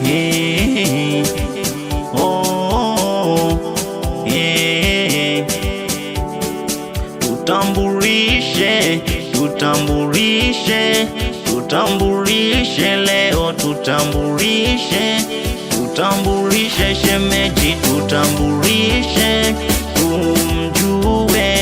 yeah. Oh, yeah. Tutambulishe, tutambulishe, tutambulishe leo, tutambulishe, tutambulishe shemeji, tutambulishe tumjue